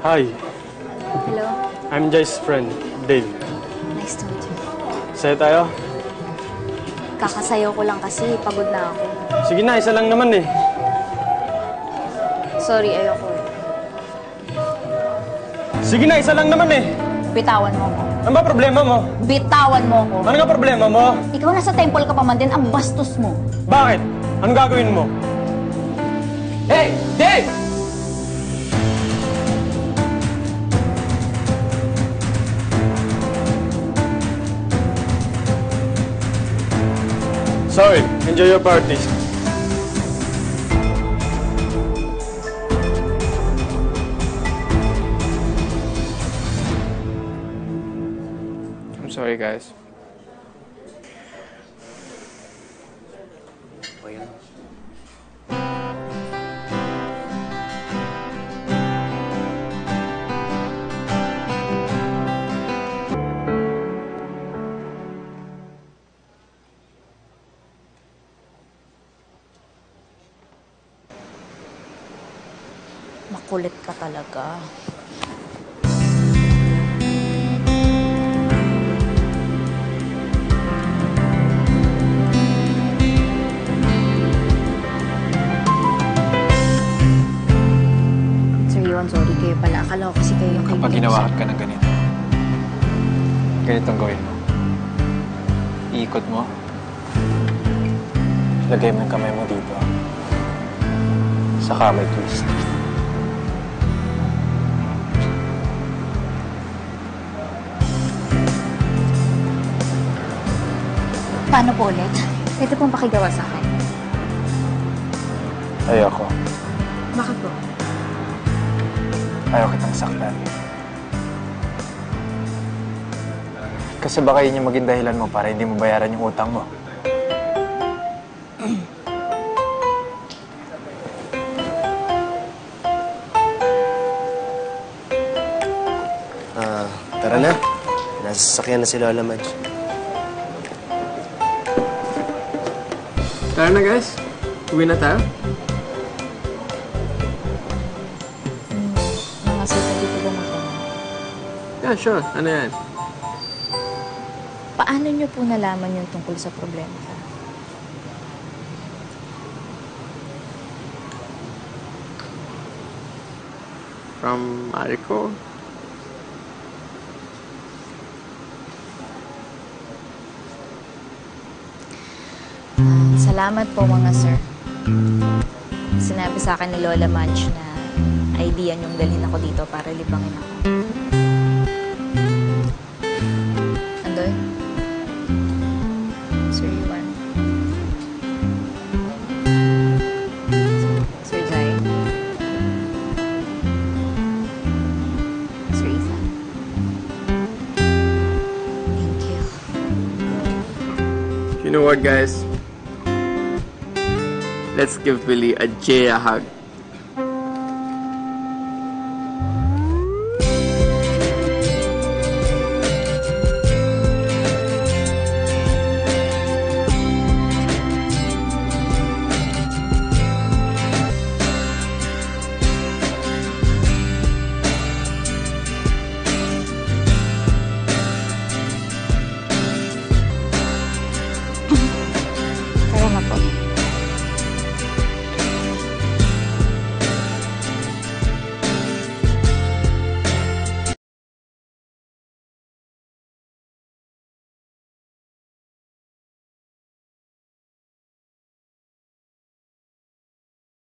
Hi, Hello. I'm Jai's friend, Dave. Nice to meet you. Saya tayo? Kakasayaw ko lang kasi pagod na ako. Sige na, isa lang naman eh. Sorry, ayoko eh. Sige na, isa lang naman eh. Bitawan mo ako. Ano ba problema mo? Bitawan mo ako. Ano nga problema mo? Ikaw nasa temple ka pa man din, ang bastos mo. Bakit? Anong gagawin mo? Hey! Dave! Sorry, enjoy your party. I'm sorry, guys. Makulit ka talaga. Sir Iwan, sorry kayo pala. Akala ko kasi kayo yung Kapag kaibigan ginawakan ka ng ganitong gawin mo. Iikot mo. Lagay mo yung kamay mo dito. Saka may twist. Paano po ulit? Pwede pong pakigawa sa akin. Ayoko. Bakit po? Ayaw kitang saktan. Kasi baka yun yung maging dahilan mo para hindi mo bayaran yung utang mo. Tara na. Nasa sasakyan na si Lola Madge. Tara na guys. Uwi na tayo. Mga sita dito ba magkano? Yeah, sure. Ano yan? Paano niyo po nalaman yung tungkol sa problema ko? From Mariko? Salamat po mga sir. Sinabi sa akin ni Lola Madge na idea niyong dalhin ako dito para libangin ako. Andoy? Sir Iwan? Sir Jai? Sir Ethan? Thank you. You know what guys? Let's give Billy a Jaya hug.